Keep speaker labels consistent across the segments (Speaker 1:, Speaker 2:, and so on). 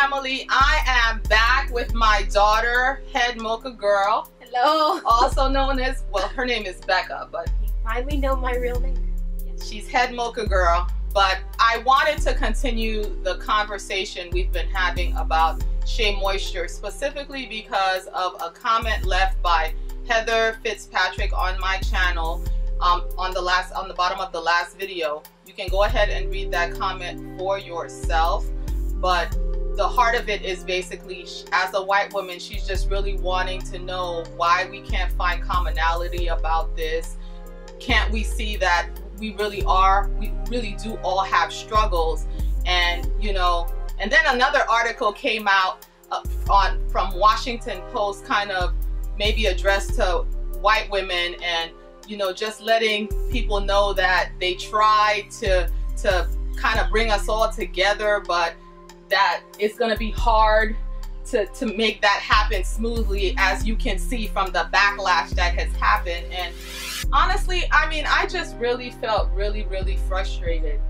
Speaker 1: family, I am back with my daughter, Head Mocha Girl.
Speaker 2: Hello.
Speaker 1: Also known as, well, her name is Bekah, but
Speaker 2: you finally know my real name.
Speaker 1: Yes. She's Head Mocha Girl. But I wanted to continue the conversation we've been having about Shea Moisture, specifically because of a comment left by Heather Fitzpatrick on my channel on the bottom of the last video. You can go ahead and read that comment for yourself, but the heart of it is basically, as a white woman, she's just really wanting to know why we can't find commonality about this. Can't we see that we really do all have struggles? And you know, and then another article came out from Washington Post, kind of maybe addressed to white women, and you know, just letting people know that they tried to kind of bring us all together, but that it's going to be hard to make that happen smoothly, as you can see from the backlash that has happened. And honestly, I mean, I just really felt really frustrated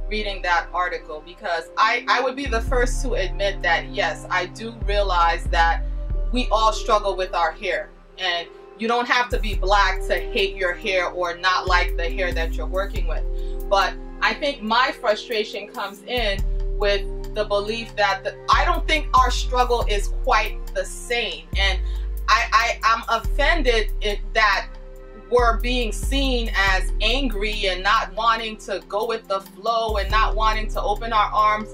Speaker 1: reading that article, because I would be the first to admit that yes, I do realize that we all struggle with our hair, and you don't have to be black to hate your hair or not like the hair that you're working with. But I think my frustration comes in with the belief that I don't think our struggle is quite the same. And I'm offended that we're being seen as angry and not wanting to go with the flow and not wanting to open our arms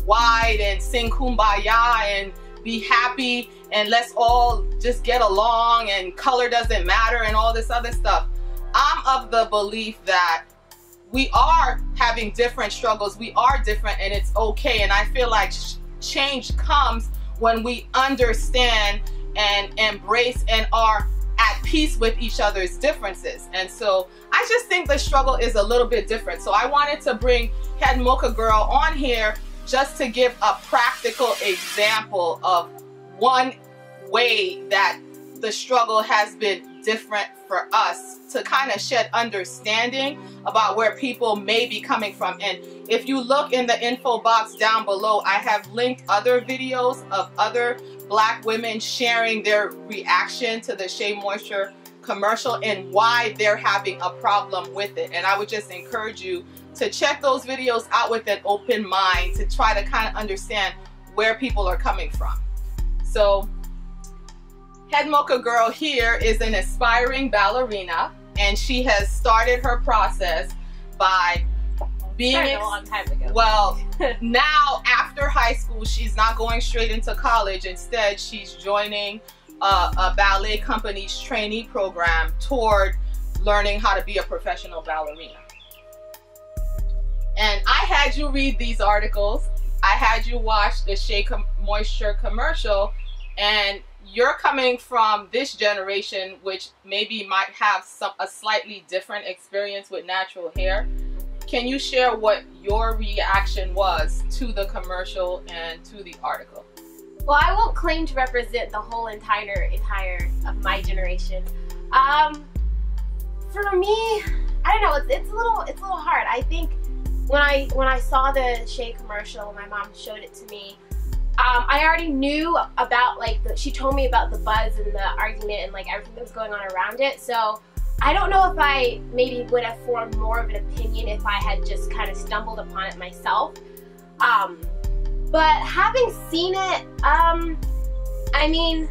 Speaker 1: wide and sing kumbaya and be happy and let's all just get along and color doesn't matter and all this other stuff. I'm of the belief that we are having different struggles, we are different, and it's okay. And I feel like change comes when we understand and embrace and are at peace with each other's differences. And so I just think the struggle is a little bit different. So I wanted to bring Head Mocha Girl on here just to give a practical example of one way that the struggle has been different for us, to kind of shed understanding about where people may be coming from. And if you look in the info box down below, I have linked other videos of other black women sharing their reaction to the Shea Moisture commercial and why they're having a problem with it. And I would just encourage you to check those videos out with an open mind, to try to kind of understand where people are coming from. So Head Mocha Girl here is an aspiring ballerina, and she has started her process by being
Speaker 2: a long time ago.
Speaker 1: Well, now after high school, she's not going straight into college. Instead, she's joining a ballet company's trainee program toward learning how to be a professional ballerina. And I had you read these articles. I had you watch the Shea Moisture commercial, and you're coming from this generation, which maybe might have a slightly different experience with natural hair. Can you share what your reaction was to the commercial and to the article?
Speaker 2: Well, I won't claim to represent the whole entire of my generation. For me, I don't know. It's a little hard. I think when I saw the Shea commercial, my mom showed it to me. I already knew about, like, she told me about the buzz and the argument and like everything that was going on around it. So I don't know if I maybe would have formed more of an opinion if I had just kind of stumbled upon it myself. But having seen it, I mean,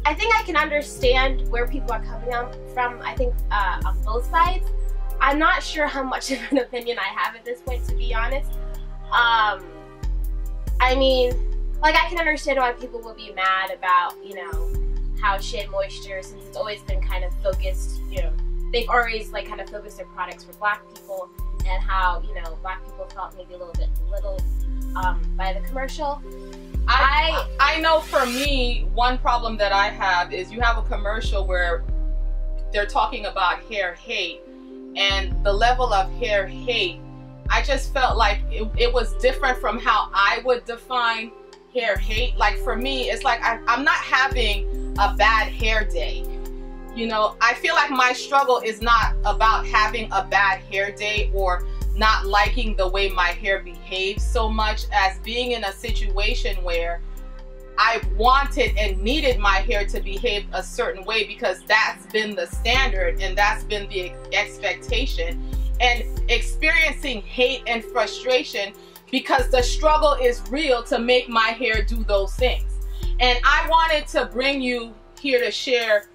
Speaker 2: I think I can understand where people are coming from. I think on both sides. I'm not sure how much of an opinion I have at this point, to be honest. I mean, like, I can understand why people will be mad about, you know, how Shea Moisture, since it's always been kind of focused, you know, they've always like kind of focused their products for black people, and how, you know, black people felt maybe a little bit belittled by the commercial.
Speaker 1: I know for me, one problem that I have is you have a commercial where they're talking about hair hate, and the level of hair hate, I just felt like it was different from how I would define hair hate. Like, for me, it's like I'm not having a bad hair day. You know, I feel like my struggle is not about having a bad hair day or not liking the way my hair behaves so much as being in a situation where I wanted and needed my hair to behave a certain way because that's been the standard and that's been the expectation, and experiencing hate and frustration because the struggle is real to make my hair do those things. And I wanted to bring you here to share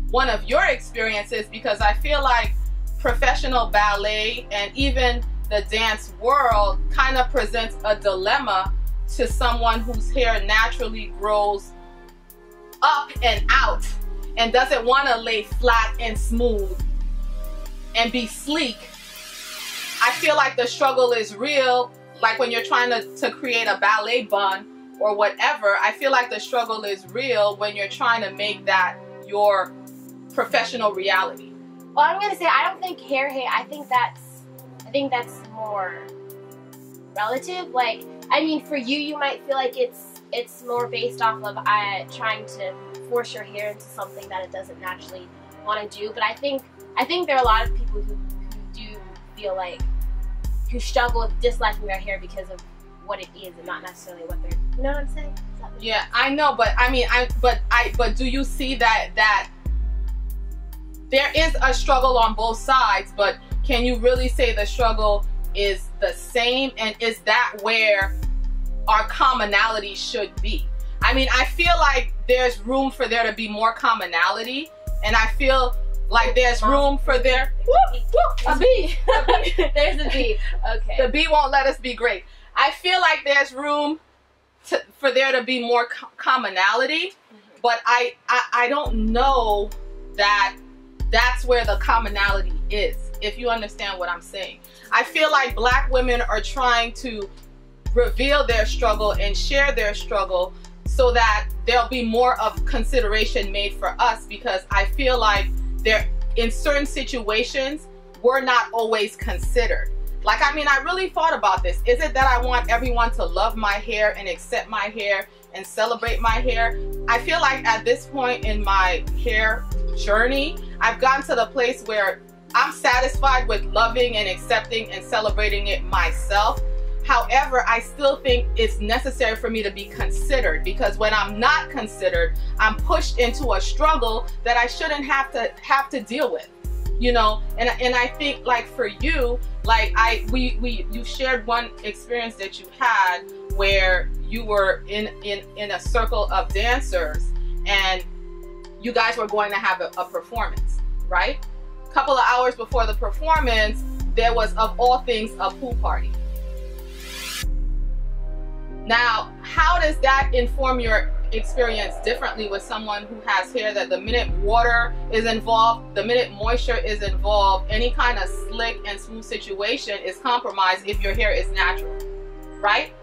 Speaker 1: one of your experiences because I feel like professional ballet and even the dance world kind of presents a dilemma to someone whose hair naturally grows up and out and doesn't want to lay flat and smooth and be sleek. I feel like the struggle is real, like when you're trying to create a ballet bun or whatever. I feel like the struggle is real when you're trying to make that your professional reality.
Speaker 2: Well, I'm gonna say I don't think hair hate. I think that's more relative. Like, I mean, for you, you might feel like it's more based off of trying to force your hair into something that it doesn't naturally want to do. But I think there are a lot of people who do feel like, who struggle with disliking their hair because of what it is and not necessarily what they're. You know what I'm saying?
Speaker 1: Yeah, I know, but I mean, but do you see that there is a struggle on both sides? But can you really say the struggle is the same, and is that where our commonality should be? I mean, I feel like there's room for there to be more commonality, and I feel like there's room for there. A bee.
Speaker 2: There's a bee. Okay.
Speaker 1: The bee won't let us be great. I feel like there's room for there to be more commonality, but I don't know that that's where the commonality is, if you understand what I'm saying. I feel like Black women are trying to reveal their struggle and share their struggle so that there'll be more of consideration made for us, because I feel like in certain situations we're not always considered. Like, I mean, I really thought about this. Is it that I want everyone to love my hair and accept my hair and celebrate my hair? I feel like at this point in my hair journey, I've gotten to the place where I'm satisfied with loving and accepting and celebrating it myself. However, I still think it's necessary for me to be considered, because when I'm not considered, I'm pushed into a struggle that I shouldn't have to deal with, you know. And I think, like, for you, like, you shared one experience that you had where you were in a circle of dancers and you guys were going to have a performance, right? A couple of hours before the performance, there was, of all things, a pool party. Now, how does that inform your experience differently with someone who has hair that the minute water is involved, the minute moisture is involved, any kind of slick and smooth situation is compromised if your hair is natural, right?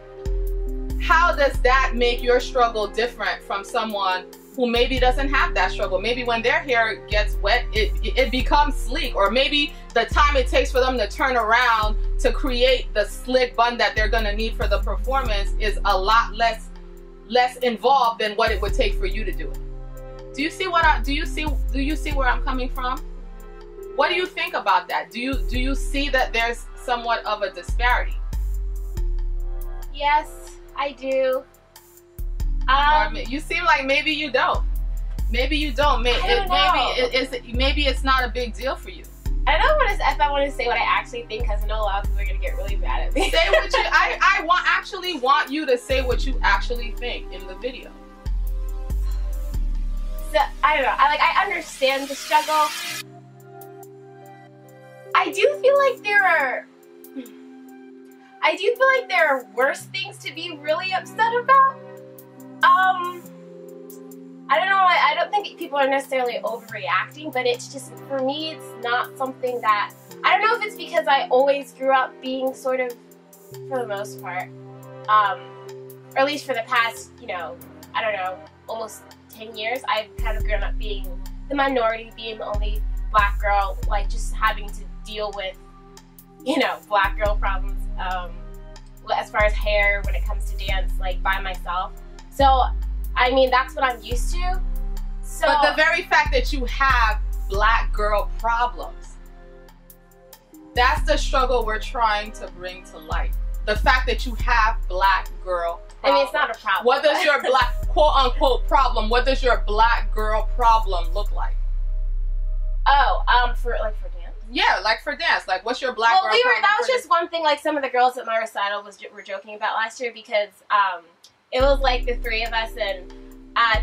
Speaker 1: How does that make your struggle different from someone who maybe doesn't have that struggle? Maybe when their hair gets wet, it becomes sleek, or maybe the time it takes for them to turn around to create the slick bun that they're gonna need for the performance is a lot less involved than what it would take for you to do it. Do you see where I'm coming from? What do you think about that? Do you see that there's somewhat of a disparity?
Speaker 2: Yes, I do.
Speaker 1: You seem like maybe you don't. Maybe you don't. Maybe it's not a big deal for you.
Speaker 2: I don't want to. If I want to say what I actually think, because I know a lot of people are gonna get really mad at me.
Speaker 1: Say what you. I actually want you to say what you actually think in the video.
Speaker 2: So I don't know. I understand the struggle. I do feel like there are worse things to be really upset about. I don't know, I don't think people are necessarily overreacting, but it's just, for me, it's not something that, I don't know if it's because I always grew up being sort of, for the most part, or at least for the past, you know, I don't know, almost 10 years, I've kind of grown up being the minority, being the only Black girl, like, just having to deal with, you know, Black girl problems, as far as hair, when it comes to dance, like, by myself. So, I mean, that's what I'm used to. So,
Speaker 1: but the very fact that you have Black girl problems That's the struggle we're trying to bring to light. The fact that you have black girl problem.
Speaker 2: I mean, it's not a problem.
Speaker 1: What does your black, quote unquote, problem, what does your black girl problem look like?
Speaker 2: Oh, for dance?
Speaker 1: Yeah, like for dance. Like, what's your black girl problem?
Speaker 2: That was just one thing, like, some of the girls at my recital were joking about last year, because it was like the three of us, and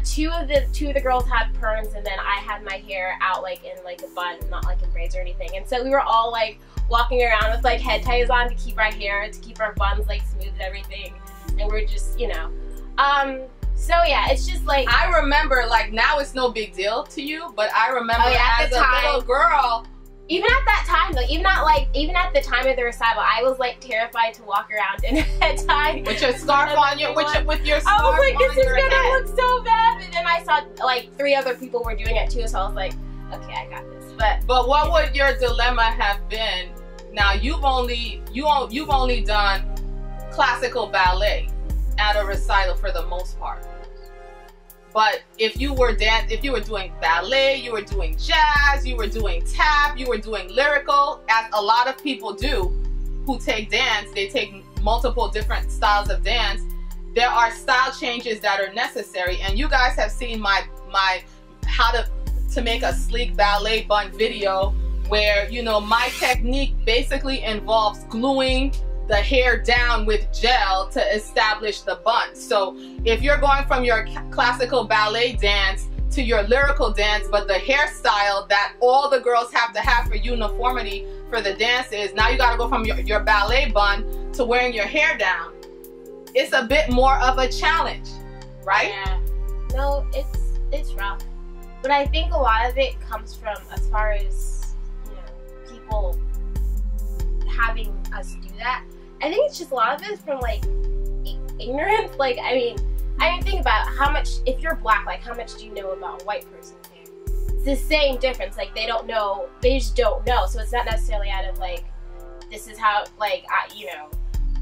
Speaker 2: two of the girls had perms, and then I had my hair out like in like a bun, not like in braids or anything. And so we were all like walking around with like head ties on to keep our hair, to keep our buns like smooth and everything. And we're just, you know. So yeah, it's just like,
Speaker 1: I remember, like, now it's no big deal to you, but I remember as a little girl.
Speaker 2: Even at that time though, even at the time of the recital, I was like terrified to walk around in a head tie.
Speaker 1: With your scarf on your, with your scarf
Speaker 2: I was like, this is gonna
Speaker 1: head.
Speaker 2: look so bad. And then I saw like 3 other people were doing it too, so I was like, okay, I got this.
Speaker 1: But what would your dilemma have been? Now you've only done classical ballet at a recital for the most part. But if you were doing ballet, you were doing jazz, you were doing tap, you were doing lyrical, as a lot of people do who take dance, they take multiple different styles of dance. There are style changes that are necessary, and you guys have seen my how to make a sleek ballet bun video, where, you know, my technique basically involves gluing the hair down with gel to establish the bun. So if you're going from your classical ballet dance to your lyrical dance, but the hairstyle that all the girls have to have for uniformity for the dance is, now you got to go from your ballet bun to wearing your hair down. It's a bit more of a challenge, right?
Speaker 2: Yeah. No, it's rough. But I think a lot of it comes from, as far as, you know, people having us do that. I think it's just a lot of it is from like ignorance. Like, I mean, think about how much, if you're black, like how much do you know about a white person's hair? It's the same difference. Like, they don't know, they just don't know. So it's not necessarily out of like, this is how, like, you know,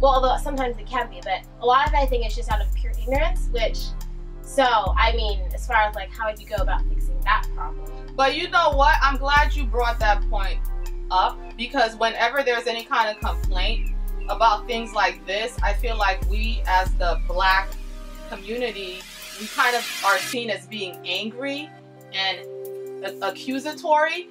Speaker 2: well, although sometimes it can be, but a lot of it I think is just out of pure ignorance, which, so, I mean, as far as like, how would you go about fixing that problem?
Speaker 1: But you know what? I'm glad you brought that point up, because whenever there's any kind of complaint about things like this, I feel like we as the black community, we kind of are seen as being angry and accusatory.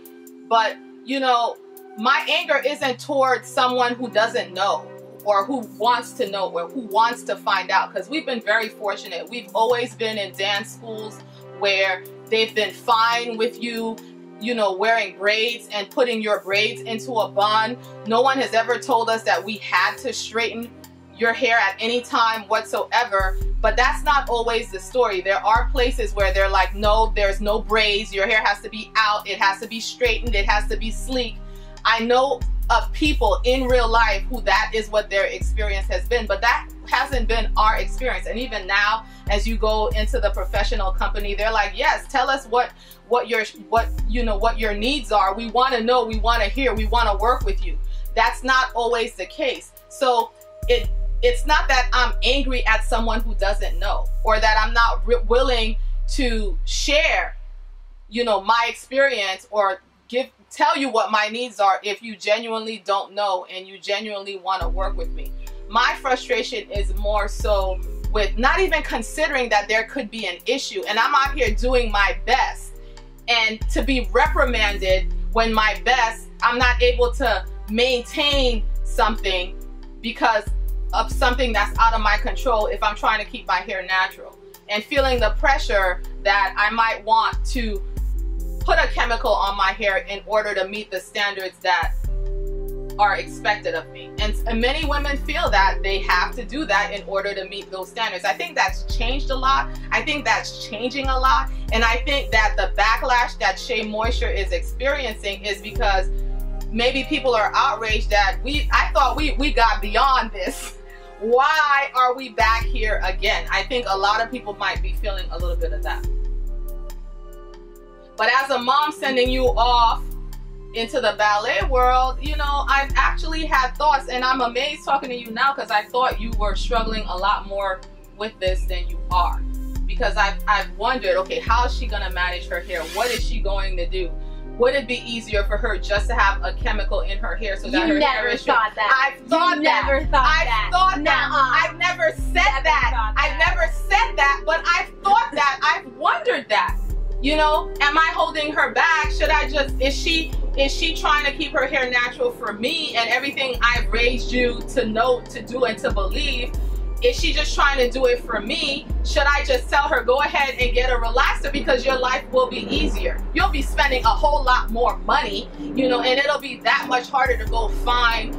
Speaker 1: But, you know, my anger isn't towards someone who doesn't know, or who wants to know, or who wants to find out, because we've been very fortunate. We've always been in dance schools where they've been fine with you, you know, wearing braids and putting your braids into a bun. No one has ever told us that we had to straighten your hair at any time whatsoever. But that's not always the story. There are places where they're like, no, there's no braids. Your hair has to be out. It has to be straightened. It has to be sleek. I know of people in real life who that is what their experience has been, but that hasn't been our experience. And even now, as you go into the professional company, they're like, yes, tell us what your needs are. We want to know, we want to hear, we want to work with you. That's not always the case. So it's not that I'm angry at someone who doesn't know, or that I'm not willing to share, you know, my experience, or tell you what my needs are if you genuinely don't know and you genuinely want to work with me. My frustration is more so with not even considering that there could be an issue, and I'm out here doing my best, and to be reprimanded when my best, I'm not able to maintain something because of something that's out of my control if I'm trying to keep my hair natural, and feeling the pressure that I might want to put a chemical on my hair in order to meet the standards that are expected of me. And many women feel that they have to do that in order to meet those standards. I think that's changed a lot. I think that's changing a lot. And I think that the backlash that Shea Moisture is experiencing is because maybe people are outraged that I thought we got beyond this. Why are we back here again? I think a lot of people might be feeling a little bit of that. But as a mom sending you off into the ballet world, you know, I've actually had thoughts, and I'm amazed talking to you now, because I thought you were struggling a lot more with this than you are. Because I've wondered, okay, how is she gonna manage her hair? What is she going to do? would it be easier for her just to have a chemical in her hair so that her hair is straight?
Speaker 2: Thought that.
Speaker 1: I've thought that.
Speaker 2: Never thought that.
Speaker 1: I've thought that. I've never said that. I've never said that, but I've thought that. I've wondered that. You know, am I holding her back? Should I just, is she trying to keep her hair natural for me and everything I've raised you to know, to do, and to believe? Is she just trying to do it for me? Should I just tell her, go ahead and get a relaxer because your life will be easier? You'll be spending a whole lot more money, you know, and it'll be that much harder to go find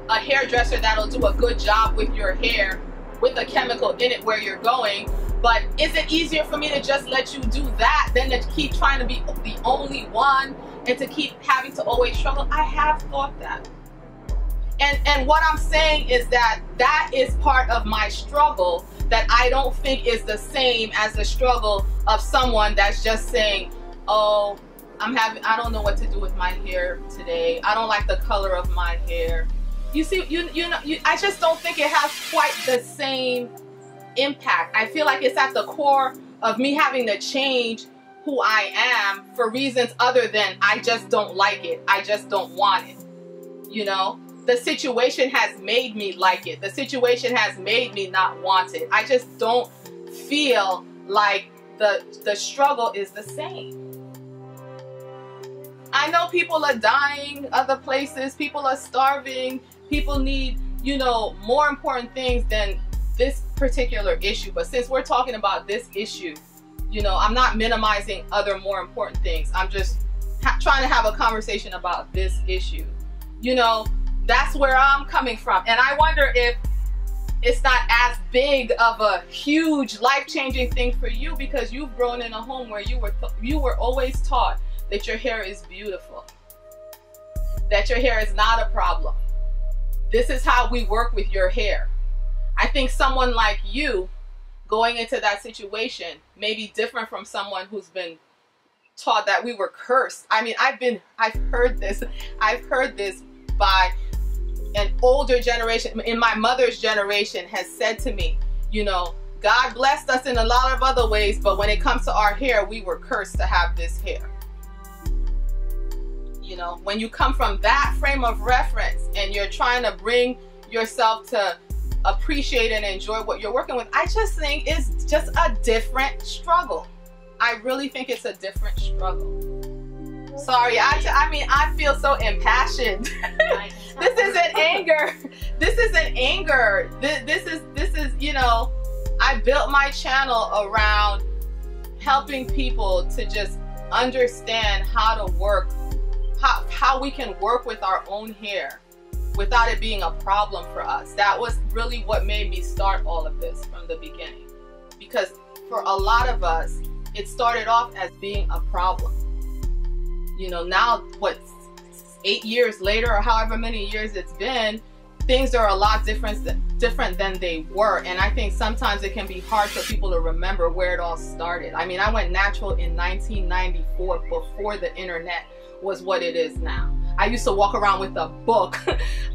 Speaker 1: a hairdresser that'll do a good job with your hair with a chemical in it where you're going. But is it easier for me to just let you do that than to keep trying to be the only one and to keep having to always struggle? I have thought that. And what I'm saying is that that is part of my struggle that I don't think is the same as the struggle of someone that's just saying, oh, I don't know what to do with my hair today. I don't like the color of my hair. You see, I just don't think it has quite the same impact. I feel like it's at the core of me having to change who I am for reasons other than I just don't like it. I just don't want it. You know? The situation has made me like it. The situation has made me not want it. I just don't feel like the struggle is the same. I know people are dying other places. People are starving. People need, you know, more important things than this particular issue. But since we're talking about this issue, you know, I'm not minimizing other more important things. I'm just trying to have a conversation about this issue. You know, that's where I'm coming from. And I wonder if it's not as big of a huge life-changing thing for you because you've grown in a home where you were always taught that your hair is beautiful, that your hair is not a problem. This is how we work with your hair. I think someone like you going into that situation may be different from someone who's been taught that we were cursed. I mean, I've heard this by an older generation. In my mother's generation has said to me, you know, God blessed us in a lot of other ways, but when it comes to our hair, we were cursed to have this hair. You know, when you come from that frame of reference and you're trying to bring yourself to appreciate and enjoy what you're working with, I just think it's just a different struggle. I really think it's a different struggle. Sorry, I mean, I feel so impassioned. This isn't anger. This isn't anger. This is, you know, I built my channel around helping people to just understand how to work, how we can work with our own hair without it being a problem for us. That was really what made me start all of this from the beginning. Because for a lot of us, it started off as being a problem. You know, now what, 8 years later or however many years it's been, things are a lot different than they were. And I think sometimes it can be hard for people to remember where it all started. I mean, I went natural in 1994 before the internet was what it is now. I used to walk around with a book,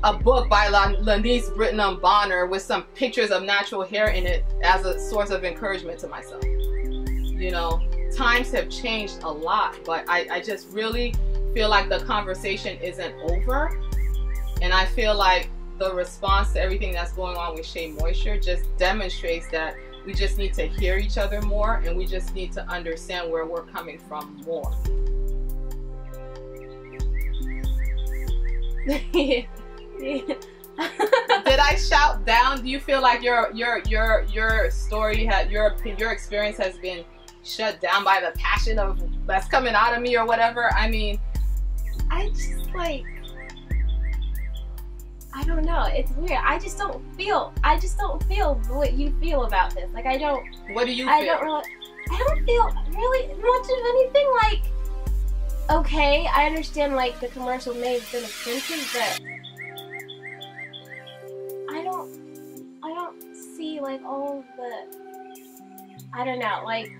Speaker 1: a book by Lanice Brittenham Bonner with some pictures of natural hair in it as a source of encouragement to myself. You know, times have changed a lot, but I just really feel like the conversation isn't over. And I feel like the response to everything that's going on with Shea Moisture just demonstrates that we just need to hear each other more, and we just need to understand where we're coming from more. Did I shout down? Do you feel like your story had your experience has been shut down by the passion of that's coming out of me or whatever? I mean,
Speaker 2: I just like, I don't know, it's weird. I just don't feel what you feel about this. Like, I don't.
Speaker 1: What do you feel?
Speaker 2: I don't feel really much of anything. Like, okay, I understand like the commercial may have been offensive, but I don't see like all of the, I don't know, like,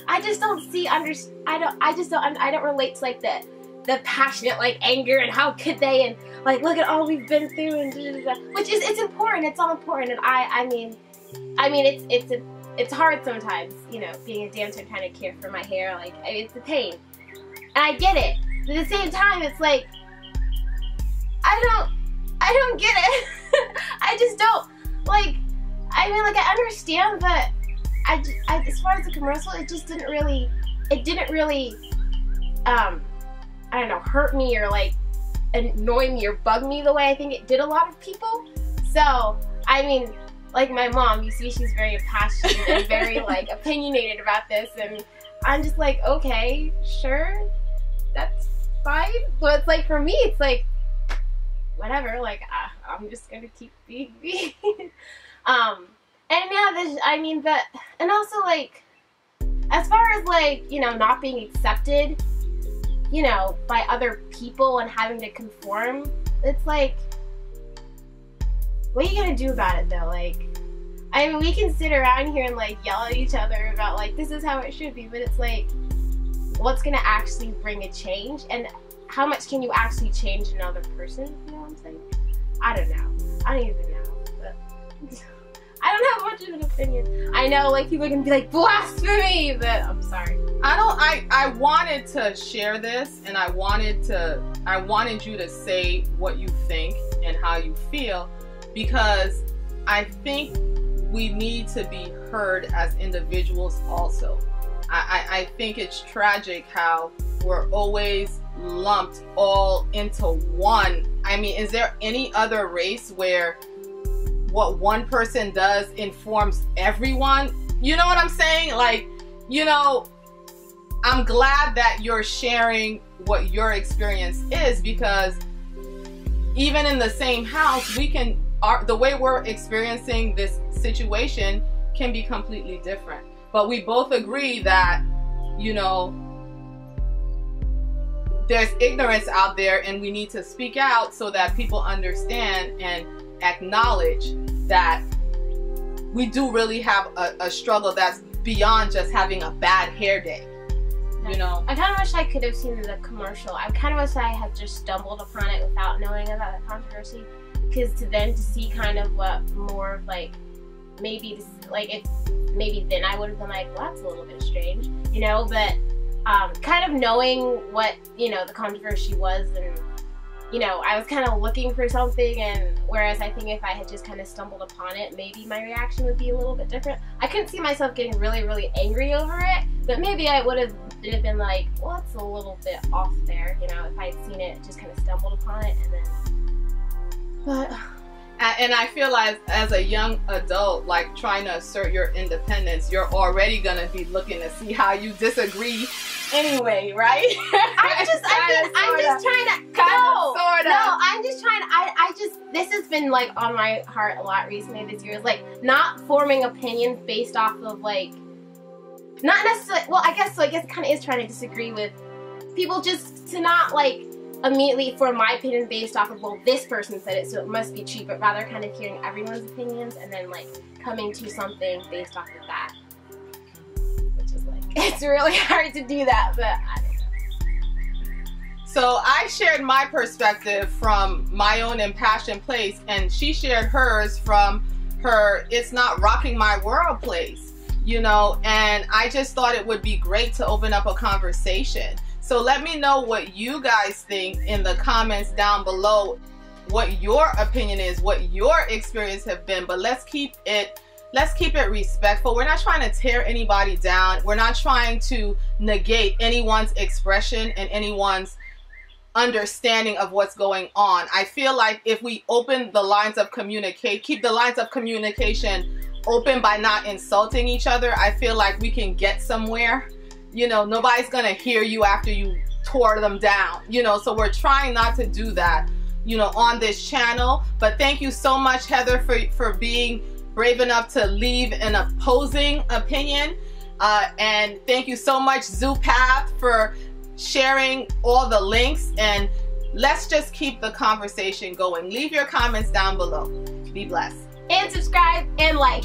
Speaker 2: I just don't see, I don't relate to like the passionate like anger and how could they, and like look at all we've been through and which is, it's important, it's all important. And I mean it's hard sometimes, you know, being a dancer and trying to care for my hair, like it's a pain. And I get it. But at the same time, it's like, I don't get it. I just don't, like, I mean, like, I understand, but as far as the commercial, it just didn't really, I don't know, hurt me or, like, annoy me or bug me the way I think it did a lot of people. So, I mean, like my mom, you see, she's very passionate and very, like, opinionated about this, and I'm just like, okay, sure, that's fine. But it's like, for me, it's like, whatever, like, I'm just gonna keep being me. And yeah, I mean, that, and also, like, as far as, like, you know, not being accepted, you know, by other people and having to conform, it's like, what are you gonna do about it, though? Like, I mean, we can sit around here and, like, yell at each other about, like, this is how it should be, but it's like, what's gonna actually bring a change, and how much can you actually change another person? You know what I'm saying? I don't know. I don't even know, but I don't have much of an opinion. I know, like, people are gonna be like, blasphemy, but I'm sorry.
Speaker 1: I wanted to share this, and I wanted you to say what you think and how you feel, because I think we need to be heard as individuals also. I think it's tragic how we're always lumped all into one. I mean, is there any other race where what one person does informs everyone? You know what I'm saying? Like, you know, I'm glad that you're sharing what your experience is, because even in the same house, we can, the way we're experiencing this situation can be completely different. But we both agree that, you know, there's ignorance out there, and we need to speak out so that people understand and acknowledge that we do really have a struggle that's beyond just having a bad hair day. You know,
Speaker 2: I kind of wish I could have seen the commercial. I kind of wish I had just stumbled upon it without knowing about the controversy, because to see kind of what more, like, maybe then I would have been like, well, that's a little bit strange, you know. But kind of knowing what, you know, the controversy was, and, you know, I was kind of looking for something, and whereas I think if I had just kind of stumbled upon it, maybe my reaction would be a little bit different. I couldn't see myself getting really, really angry over it, but maybe I would have been like, well, it's a little bit off there, you know, if I had seen it, just kind of stumbled upon it, and then, but...
Speaker 1: And I feel like as a young adult, like, trying to assert your independence, you're already gonna be looking to see how you disagree anyway, right?
Speaker 2: I'm just this has been, like, on my heart a lot recently this year, is, like, not forming opinions based off of, like, not necessarily, well, I guess it kind of is trying to disagree with people, just to not, like, immediately form my opinion based off of, well, this person said it, so it must be true, but rather kind of hearing everyone's opinions and then, like, coming to something based off of that. Which is, like, it's really hard to do that, but I don't know.
Speaker 1: So I shared my perspective from my own impassioned place, and she shared hers from her it's not rocking my world place, you know, and I just thought it would be great to open up a conversation. So let me know what you guys think in the comments down below, what your opinion is, what your experience have been. But let's keep it respectful. We're not trying to tear anybody down. We're not trying to negate anyone's expression and anyone's understanding of what's going on. I feel like if we open the lines of keep the lines of communication open by not insulting each other, I feel like we can get somewhere. You know, nobody's gonna hear you after you tore them down, you know, so we're trying not to do that, you know, on this channel. But thank you so much, Heather, for being brave enough to leave an opposing opinion. And thank you so much, Zoopath, for sharing all the links. And let's just keep the conversation going. Leave your comments down below. Be blessed.
Speaker 2: And subscribe and like.